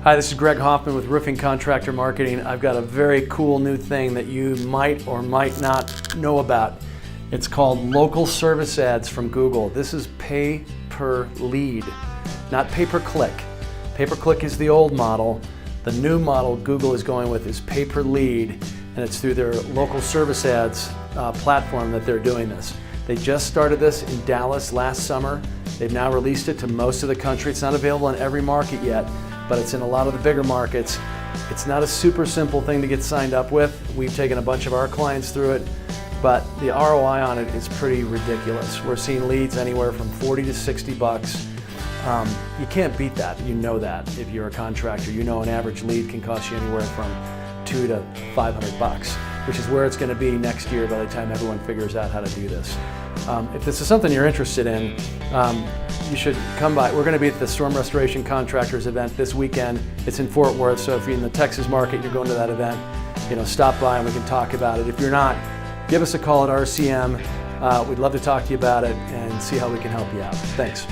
Hi, this is Greg Hoffman with Roofing Contractor Marketing. I've got a very cool new thing that you might or might not know about. It's called local service ads from Google. This is pay per lead, not pay per click. Pay per click is the old model. The new model Google is going with is pay per lead, and it's through their local service ads platform that they're doing this. They just started this in Dallas last summer. They've now released it to most of the country. It's not available in every market yet, but it's in a lot of the bigger markets. It's not a super simple thing to get signed up with. We've taken a bunch of our clients through it, but the ROI on it is pretty ridiculous. We're seeing leads anywhere from 40 to 60 bucks. You can't beat that, you know that. If you're a contractor, you know an average lead can cost you anywhere from 2 to 500 bucks, which is where it's going to be next year by the time everyone figures out how to do this. If this is something you're interested in, you should come by. We're going to be at the Storm Restoration Contractors event this weekend. It's in Fort Worth, so if you're in the Texas market, you're going to that event, stop by and we can talk about it. If you're not, give us a call at RCM. We'd love to talk to you about it and see how we can help you out. Thanks.